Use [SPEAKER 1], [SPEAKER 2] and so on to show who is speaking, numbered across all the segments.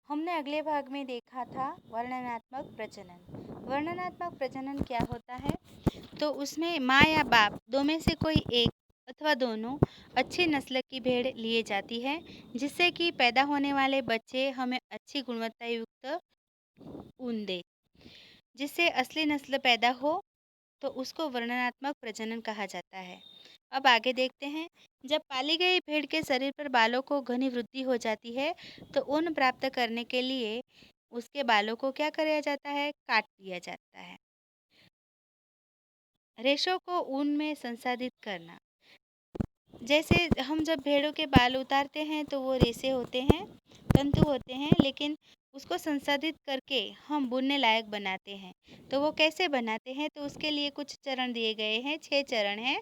[SPEAKER 1] हमने अगले भाग में देखा था वर्णनात्मक प्रजनन। वर्णनात्मक प्रजनन क्या होता है? तो उसमें माँ या बाप दो में से कोई एक अथवा दोनों अच्छी नस्ल की भेड़ लिए जाती है, जिससे कि पैदा होने वाले बच्चे हमें अच्छी गुणवत्ता युक्त ऊन दे। जिससे असली नस्ल पैदा हो तो उसको वर्णनात्मक प्रजनन कहा जाता है। अब आगे देखते हैं। जब पाली गई भेड़ के शरीर पर बालों को घनी वृद्धि हो जाती है तो ऊन प्राप्त करने के लिए उसके बालों को क्या किया जाता है? काट दिया जाता है। रेशों को ऊन में संसाधित करना। जैसे हम जब भेड़ों के बाल उतारते हैं तो वो रेशे होते हैं, तंतु होते हैं, लेकिन उसको संसाधित करके हम बुनने लायक बनाते हैं। तो वो कैसे बनाते हैं? तो उसके लिए कुछ चरण दिए गए हैं, 6 चरण हैं।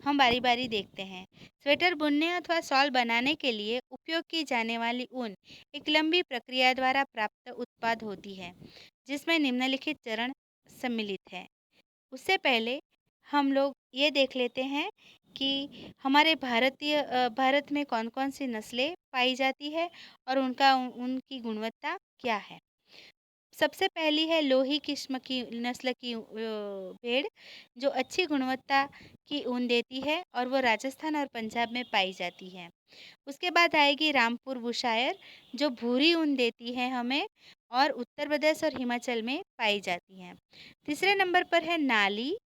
[SPEAKER 1] हम बारी बारी देखते हैं। स्वेटर बुनने अथवा शॉल बनाने के लिए उपयोग की जाने वाली ऊन एक लंबी प्रक्रिया द्वारा प्राप्त उत्पाद होती है, जिसमें निम्नलिखित चरण सम्मिलित हैं। उससे पहले हम लोग ये देख लेते हैं कि हमारे भारत में कौन-कौन सी नस्लें पाई जाती है और उनकी गुणवत्ता क्या है। सबसे पहली है लोही किस्म की नस्ल की भेड़, जो अच्छी गुणवत्ता की ऊन देती है और वो राजस्थान और पंजाब में पाई जाती है। उसके बाद आएगी रामपुर बुशायर, जो भूरी ऊन देती है हमें और उत्तर प्रदेश और हिमाचल में पाई जाती हैं। तीसरे नंबर पर है नाली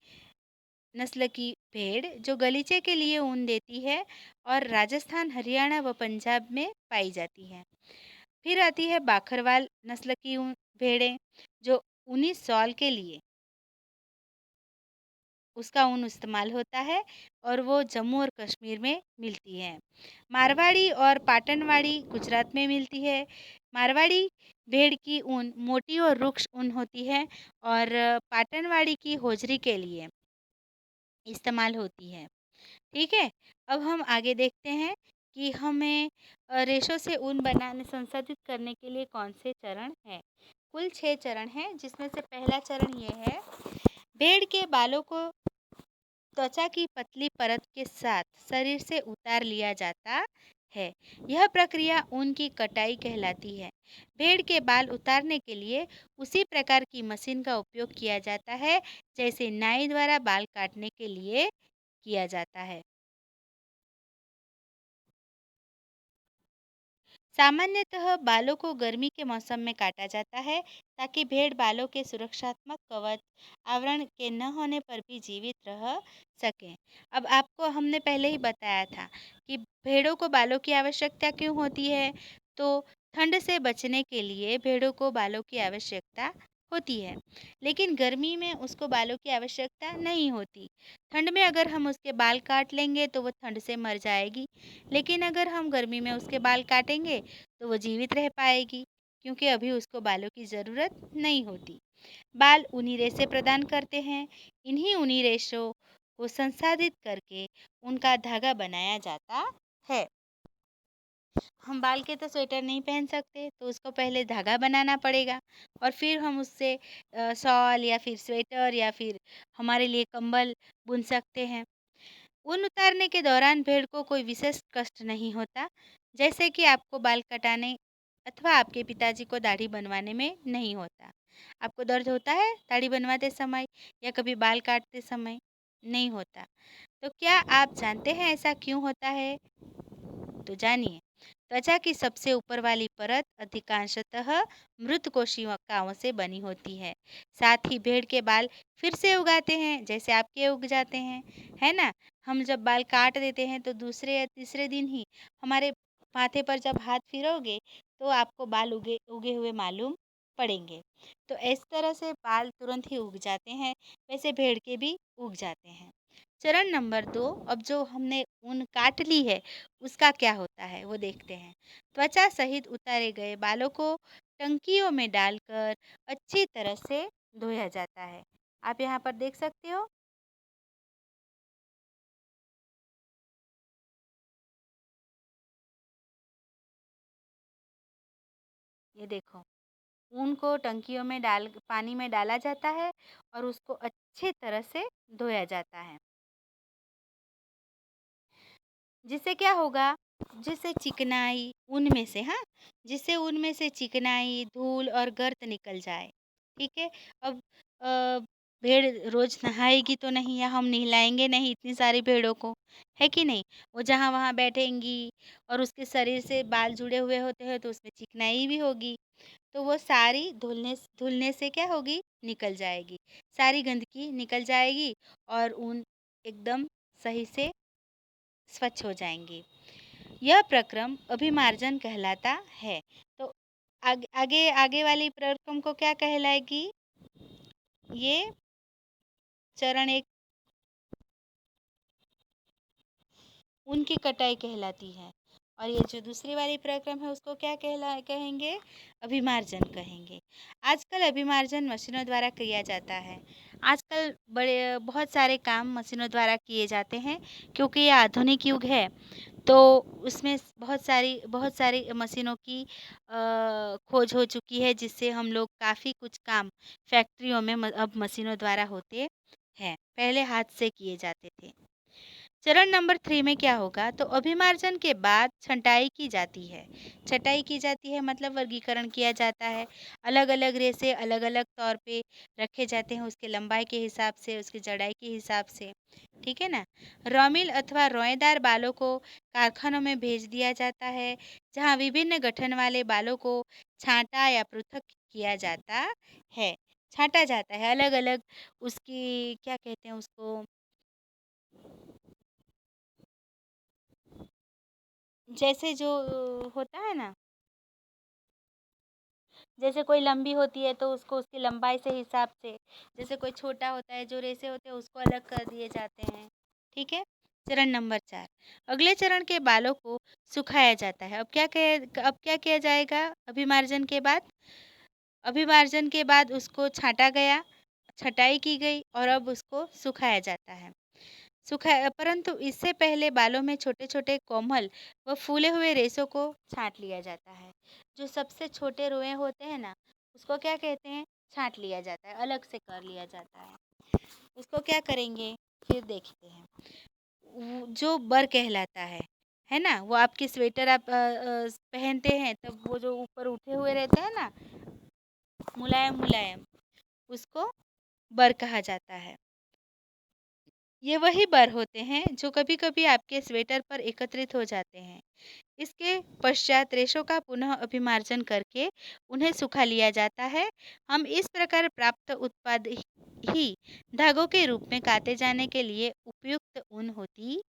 [SPEAKER 1] नस्ल की भेड़, जो गलीचे के लिए ऊन देती है और राजस्थान, हरियाणा व पंजाब में पाई जाती है। फिर आती है बाखरवाल नस्ल की भेड़ें, जो ऊनी शॉल के लिए उसका ऊन इस्तेमाल होता है और वो जम्मू और कश्मीर में मिलती है। मारवाड़ी और पाटनवाड़ी गुजरात में मिलती है। मारवाड़ी भेड़ की ऊन मोटी और रुक्ष ऊन होती है और पाटनवाड़ी की होजरी के लिए इस्तेमाल होती है। ठीक है। अब हम आगे देखते हैं कि हमें रेशों से ऊन बनाने संसाधित करने के लिए कौन से चरण हैं। कुल 6 चरण हैं, जिसमें से पहला चरण ये है। भेड़ के बालों को त्वचा की पतली परत के साथ शरीर से उतार लिया जाता है। यह प्रक्रिया ऊन की कटाई कहलाती है। भेड़ के बाल उतारने के लिए उसी प्रकार की मशीन का उपयोग किया जाता है, जैसे नाई द्वारा बाल काटने के लिए किया जाता है। सामान्यतः बालों को गर्मी के मौसम में काटा जाता है, ताकि भेड़ बालों के सुरक्षात्मक कवच आवरण के न होने पर भी जीवित रह सकें। अब आपको हमने पहले ही बताया था कि भेड़ों को बालों की आवश्यकता क्यों होती है। तो ठंड से बचने के लिए भेड़ों को बालों की आवश्यकता होती है, लेकिन गर्मी में उसको बालों की आवश्यकता नहीं होती। ठंड में अगर हम उसके बाल काट लेंगे तो वो ठंड से मर जाएगी, लेकिन अगर हम गर्मी में उसके बाल काटेंगे तो वो जीवित रह पाएगी, क्योंकि अभी उसको बालों की ज़रूरत नहीं होती। बाल ऊनी रेशे प्रदान करते हैं। इन्हीं ऊनी रेशों को संसाधित करके उनका धागा बनाया जाता है। हम बाल के तो स्वेटर नहीं पहन सकते, तो उसको पहले धागा बनाना पड़ेगा और फिर हम उससे शॉल या फिर स्वेटर या फिर हमारे लिए कंबल बुन सकते हैं। ऊन उतारने के दौरान भेड़ को कोई विशेष कष्ट नहीं होता, जैसे कि आपको बाल कटाने अथवा आपके पिताजी को दाढ़ी बनवाने में नहीं होता। आपको दर्द होता है दाढ़ी बनवाते समय या कभी बाल काटते समय? नहीं होता। तो क्या आप जानते हैं ऐसा क्यों होता है? तो जानिए। त्वचा की सबसे ऊपर वाली परत अधिकांशतः मृत कोशिकाओं से बनी होती है। साथ ही भेड़ के बाल फिर से उगाते हैं, जैसे आपके उग जाते हैं, है ना? हम जब बाल काट देते हैं तो दूसरे या तीसरे दिन ही हमारे माथे पर जब हाथ फिरोगे तो आपको बाल उगे उगे हुए मालूम पड़ेंगे। तो इस तरह से बाल तुरंत ही उग जाते हैं, वैसे भेड़ के भी उग जाते हैं। चरण नंबर 2, अब जो हमने ऊन काट ली है उसका क्या होता है वो देखते हैं। त्वचा सहित उतारे गए बालों को टंकियों में डालकर अच्छी तरह से धोया जाता है। आप यहाँ पर देख सकते हो। ये देखो, ऊन को टंकियों में डाल पानी में डाला जाता है और उसको अच्छी तरह से धोया जाता है। जिससे क्या होगा जिससे चिकनाई उनमें से, हाँ, जिससे उनमें से चिकनाई, धूल और गर्द निकल जाए। ठीक है? अब भेड़ रोज़ नहाएगी तो नहीं, या हम नहलाएँगे नहीं इतनी सारी भेड़ों को, है कि नहीं? वो जहाँ-वहाँ बैठेंगी और उसके शरीर से बाल जुड़े हुए होते हैं तो उसमें चिकनाई भी होगी। तो वो सारी धुलने से क्या होगी? निकल जाएगी। सारी गंदगी निकल जाएगी और ऊन एकदम सही से स्वच्छ हो जाएँगी। यह प्रक्रम अभिमार्जन कहलाता है। तो आगे आगे वाली प्रक्रम को क्या कहलाएगी? ये चरण एक ऊन की कटाई कहलाती है। और ये जो दूसरी वाली प्रक्रम है उसको क्या कहेंगे? अभिमार्जन कहेंगे। आजकल अभिमार्जन मशीनों द्वारा किया जाता है। आजकल बड़े बहुत सारे काम मशीनों द्वारा किए जाते हैं, क्योंकि ये आधुनिक युग है। तो उसमें बहुत सारी मशीनों की खोज हो चुकी है, जिससे हम लोग काफ़ी कुछ काम फैक्ट्रियों में अब मशीनों द्वारा होते हैं। पहले हाथ से किए जाते थे। चरण नंबर 3 में क्या होगा? तो अभिमार्जन के बाद छँटाई की जाती है। छँटाई की जाती है मतलब वर्गीकरण किया जाता है। अलग-अलग रेशे अलग-अलग तौर पे रखे जाते हैं, उसके लंबाई के हिसाब से, उसकी चौड़ाई के हिसाब से। ठीक है ना? रॉमिल अथवा रोएदार बालों को कारखानों में भेज दिया जाता है, जहाँ विभिन्न गठन वाले बालों को छाँटा या पृथक किया जाता है। छाँटा जाता है अलग-अलग, उसकी क्या कहते हैं उसको, जैसे जो होता है ना, जैसे कोई लंबी होती है तो उसको उसकी लंबाई से हिसाब से, जैसे कोई छोटा होता है, जो रेशे होते हैं उसको अलग कर दिए जाते हैं। ठीक है? चरण नंबर 4, अगले चरण के बालों को सुखाया जाता है। अब क्या किया जाएगा अभिमार्जन के बाद? अभिमार्जन के बाद उसको छाँटा गया, छँटाई की गई और अब उसको सुखाया जाता है। परंतु इससे पहले बालों में छोटे-छोटे कोमल व फूले हुए रेशों को छाँट लिया जाता है। जो सबसे छोटे रोए होते हैं ना, उसको क्या कहते हैं? छाँट लिया जाता है, अलग से कर लिया जाता है। उसको क्या करेंगे? फिर देखते हैं। जो बर कहलाता है ना? वो आपकी स्वेटर आप पहनते हैं तब वो जो ऊपर उठे हुए रहते हैं ना, मुलायम-मुलायम, उसको बर कहा जाता है। ये वही बर होते हैं जो कभी-कभी आपके स्वेटर पर एकत्रित हो जाते हैं। इसके पश्चात रेशों का पुनः अभिमार्जन करके उन्हें सुखा लिया जाता है। हम इस प्रकार प्राप्त उत्पाद ही धागों के रूप में काते जाने के लिए उपयुक्त ऊन होती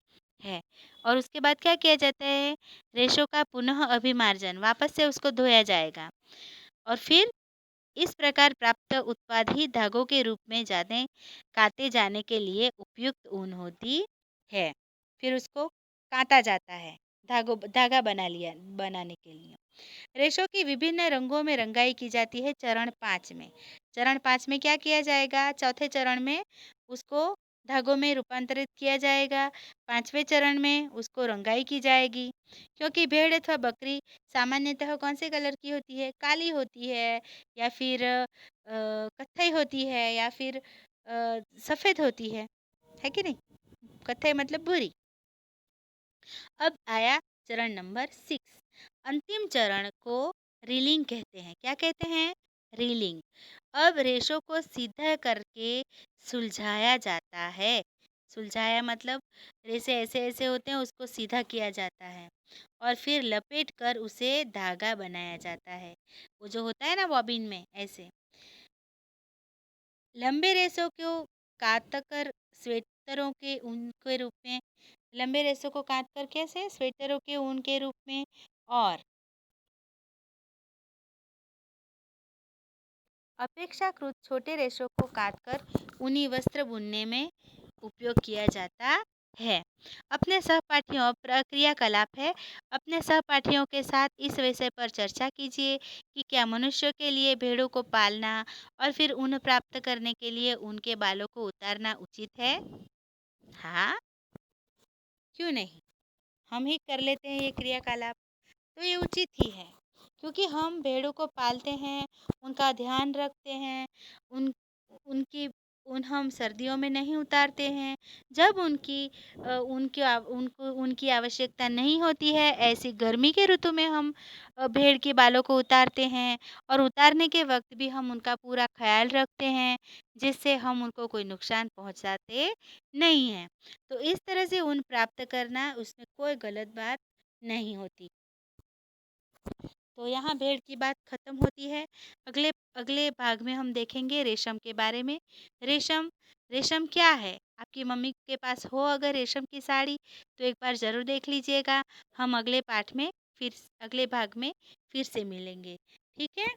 [SPEAKER 1] है। और उसके बाद क्या किया जाता है? रेशों का पुनः अभिमार्जन, वापस से उसको धोया जाएगा और फिर इस प्रकार प्राप्त उत्पाद ही धागों के रूप में जाने काते जाने के लिए उपयुक्त ऊन होती है। फिर उसको काता जाता है धागा बनाने के लिए। रेशों की विभिन्न रंगों में रंगाई की जाती है चरण 5 में। चरण 5 में क्या किया जाएगा? चौथे चरण में उसको धागों में रूपांतरित किया जाएगा। 5वें चरण में उसको रंगाई की जाएगी। क्योंकि भेड़ अथवा बकरी सामान्यतः कौन से कलर की होती है? काली होती है, या फिर कत्थई होती है, या फिर सफ़ेद होती है कि नहीं? कत्थई मतलब भूरी। अब आया चरण नंबर 6। अंतिम चरण को रीलिंग कहते हैं। क्या कहते हैं? रीलिंग। अब रेशों को सीधा करके सुलझाया जाता है। सुलझाया मतलब रेशे ऐसे-ऐसे होते हैं, उसको सीधा किया जाता है और फिर लपेट कर उसे धागा बनाया जाता है। वो जो होता है ना बॉबिन में, ऐसे। लंबे रेशों को काट कर स्वेटरों के ऊन के रूप में, लंबे रेशों को काट कर कैसे? स्वेटरों के ऊन के रूप में, और अपेक्षाकृत छोटे रेशों को काटकर ऊनी वस्त्र बुनने में उपयोग किया जाता है। अपने सहपाठियों क्रियाकलाप है। अपने सहपाठियों के साथ इस विषय पर चर्चा कीजिए कि क्या मनुष्यों के लिए भेड़ों को पालना और फिर ऊन प्राप्त करने के लिए उनके बालों को उतारना उचित है? हाँ, क्यों नहीं? हम ही कर लेते हैं ये क्रियाकलाप, तो ये उचित ही है, क्योंकि हम भेड़ों को पालते हैं, उनका ध्यान रखते हैं, उन उनकी ऊन हम सर्दियों में नहीं उतारते हैं। जब उनकी आवश्यकता नहीं होती है, ऐसी गर्मी के ऋतु में हम भेड़ के बालों को उतारते हैं और उतारने के वक़्त भी हम उनका पूरा ख़्याल रखते हैं, जिससे हम उनको कोई नुकसान पहुँचाते नहीं हैं। तो इस तरह से ऊन प्राप्त करना उसमें कोई गलत बात नहीं होती। तो यहाँ भेड़ की बात खत्म होती है। अगले अगले भाग में हम देखेंगे रेशम के बारे में। रेशम रेशम क्या है? आपकी मम्मी के पास हो अगर रेशम की साड़ी तो एक बार ज़रूर देख लीजिएगा। हम अगले भाग में फिर से मिलेंगे। ठीक है?